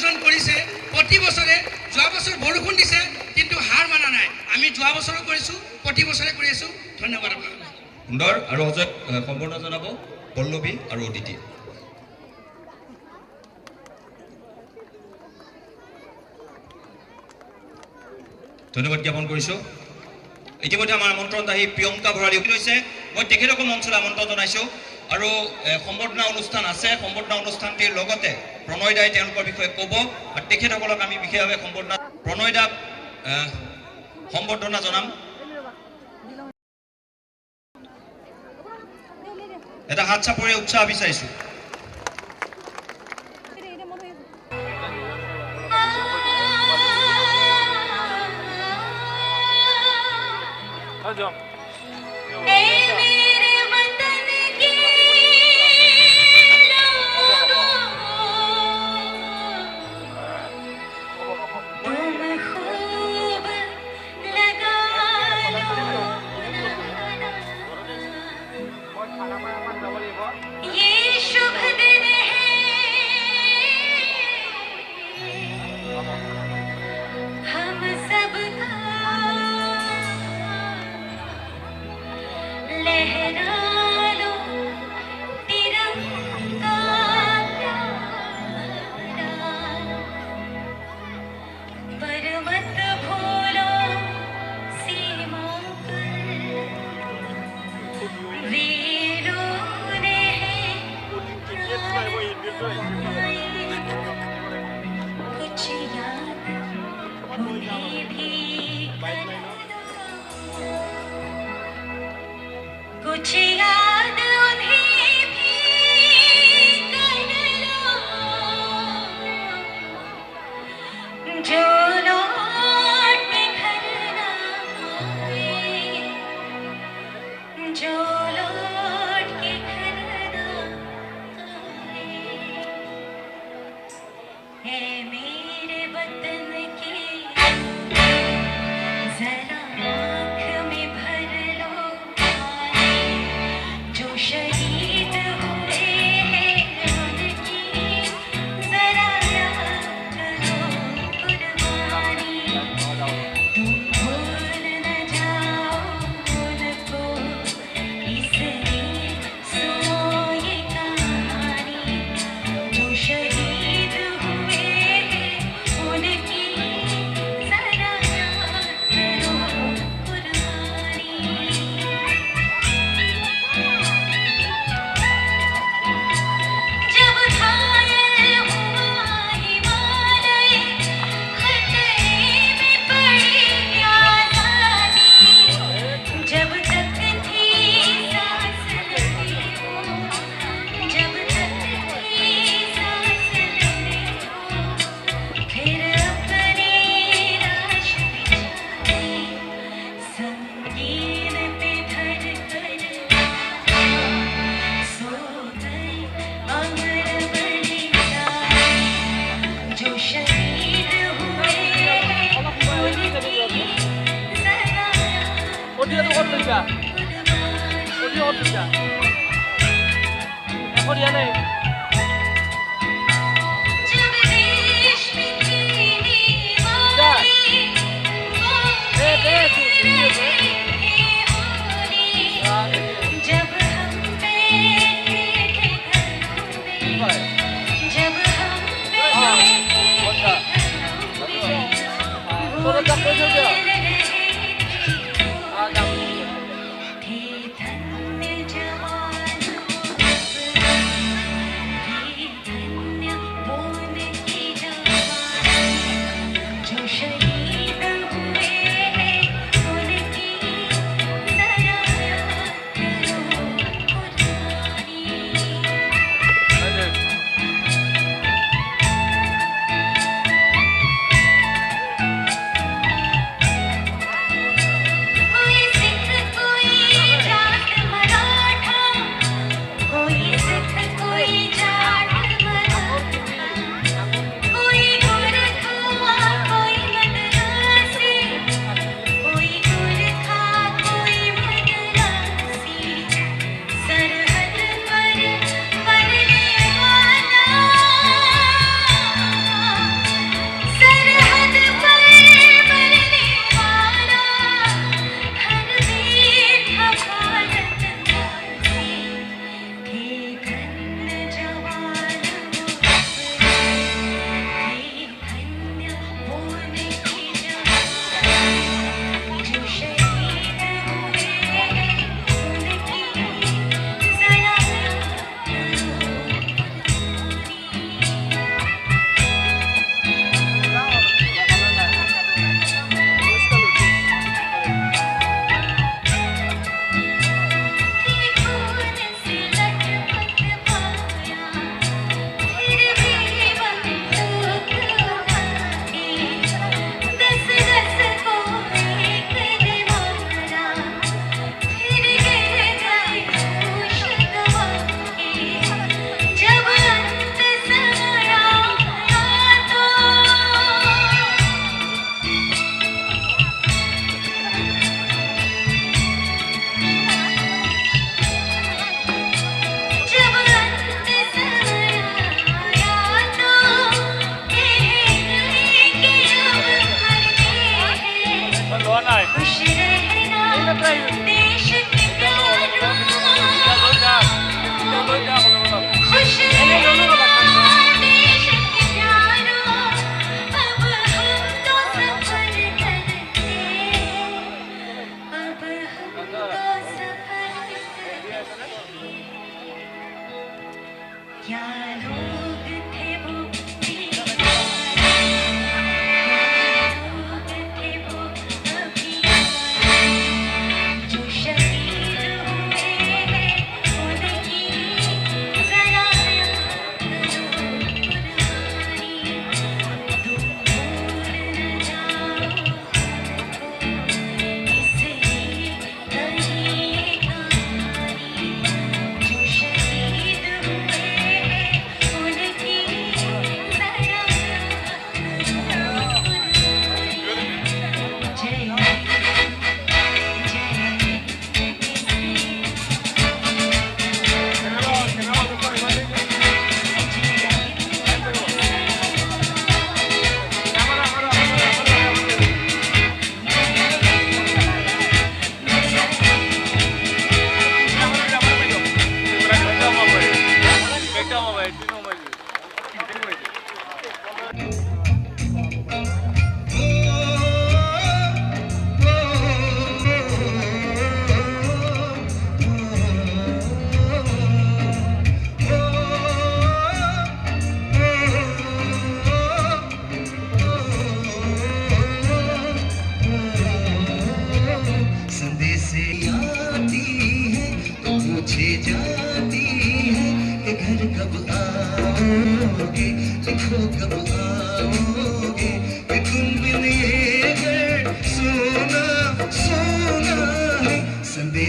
আয়োজন কৰিছে প্ৰতি বছৰে যোৱা বছৰ বৰষুণ দিছে কিন্তু হাৰ মানা নাই আমি যোৱা বছৰো কৰিছো প্ৰতি বছৰে কৰি আছো ধন্যবাদ আপোনাক সুন্দৰ আৰু অজয় সম্পূৰ্ণ জনাব পল্লৱী আৰু অদিতি ধন্যবাদ জ্ঞাপন কৰিছো ইতিমধ্যে আমাৰ আমন্ত্ৰণ আহি প্ৰিয়ংকা ভৰালী হৈছে মই তেখেতকো মঞ্চলৈ আমন্ত্ৰণ জনাইছো আৰু সম্বৰ্ধনা অনুষ্ঠান আছে সম্বৰ্ধনা অনুষ্ঠানটিৰ লগতে প্ৰণয় দাই তেওঁলোকৰ বিষয়ে ক'ব আৰু তেখেতসকলক আমি বিশেষভাৱে সম্বৰ্ধনা প্ৰণয় দাক সম্বৰ্ধনা জনাম এটা হাত চাপৰি উৎসাহ বিচাৰিছো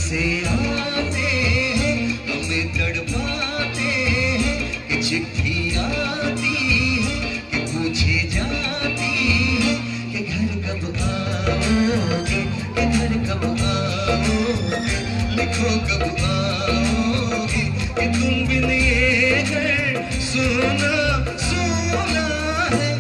से आते हैं हमें तड़पाते हैं कि चिट्ठी आती है कि पूछे जाती है कि घर कब आओगे कि घर कब आओगे लिखो कब आओगे कि तुम बिन ये घर सोना सोना है।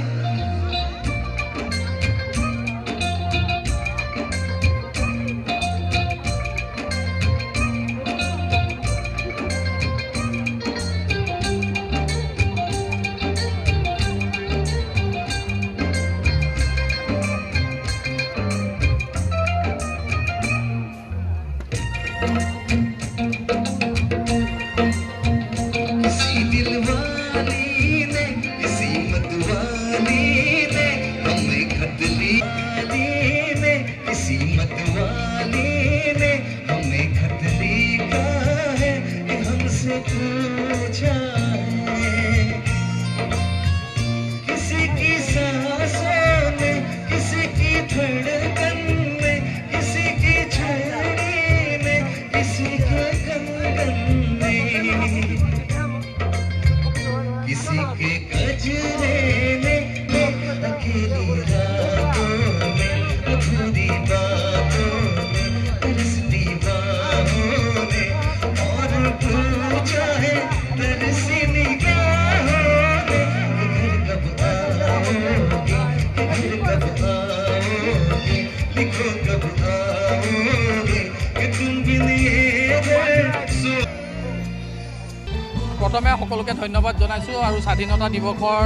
किसी दिल वाली ने किसी मत वाली ने हमें खत लिया ने किसी मत वाली ने हमें खत लिखा है कि हमसे पूछा है किसी की सांसों में किसी की धड़कन में किसी की छड़ी में किसी के कंगन में किसी के गजरे में अकेली रातों में अधूरी बातों में तरसती बाहों में और पूछा है तरसी निगाहों में घर कब आओगे घर कब आओगे लिखो कब आओगे कि तुम बिन ये घर सो। प्रथमे সকলোকে ধন্যবাদ জনাইছোঁ আৰু স্বাধীনতা দিৱসৰ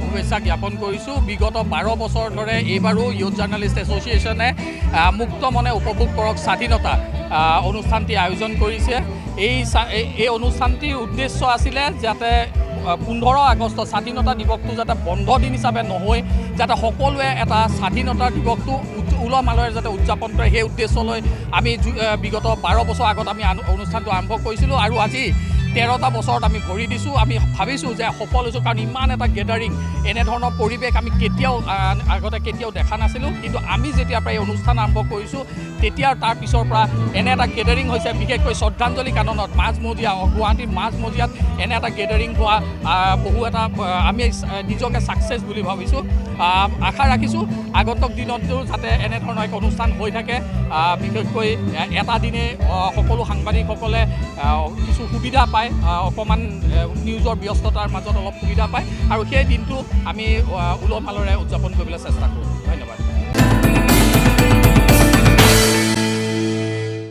শুভেচ্ছা জ্ঞাপন কৰিছোঁ। বিগত 12 বছৰ ধৰে এইবাৰো ইউথ জাৰ্ণালিষ্ট এছ'চিয়েশ্যনে মুক্ত মনে উপভোগ কৰক স্বাধীনতা অনুষ্ঠানটি আয়োজন কৰিছে। এই অনুষ্ঠানটিৰ উদ্দেশ্য আছিলে যাতে 15 আগষ্ট স্বাধীনতা দিৱসটো যাতে বন্ধ দিন হিচাপে নহয়, যাতে সকলোৱে এটা স্বাধীনতা দিৱসটো উলহ মালহেৰে যাতে উদযাপন কৰে, সেই উদ্দেশ্যলৈ আমি বিগত 12 বছৰ আগত আমি অনুষ্ঠানটো আৰম্ভ কৰিছিলোঁ আৰু আজি 13টা বছৰত আমি ভৰি দিছোঁ। আমি ভাবিছোঁ যে সফল হৈছোঁ, কাৰণ ইমান এটা গেডাৰিং এনেধৰণৰ পৰিৱেশ আমি আগতে কেতিয়াও দেখা নাছিলোঁ। কিন্তু আমি যেতিয়াৰ পৰা এই অনুষ্ঠান আৰম্ভ কৰিছোঁ তেতিয়া তাৰ পিছৰ পৰা এনে এটা গেডাৰিং হৈছে, বিশেষকৈ শ্ৰদ্ধাঞ্জলি কাননত মাজমজিয়া গুৱাহাটীৰ মাজমজিয়াত এনে এটা গেডাৰিং হোৱা বহু এটা আমি নিজকে ছাকচেছ বুলি ভাবিছোঁ। আশা ৰাখিছোঁ আগন্তুক দিনতো যাতে এনেধৰণৰ এক অনুষ্ঠান হৈ থাকে। বিশেষকৈ এটা দিনে সকলো সাংবাদিকসকলে কিছু সুবিধা পায়, অকণমান নিউজৰ ব্যস্ততাৰ মাজত অলপ সুবিধা পায় আৰু সেই দিনটো আমি উলহ মালহেৰে উদযাপন কৰিবলৈ চেষ্টা কৰোঁ। ধন্যবাদ।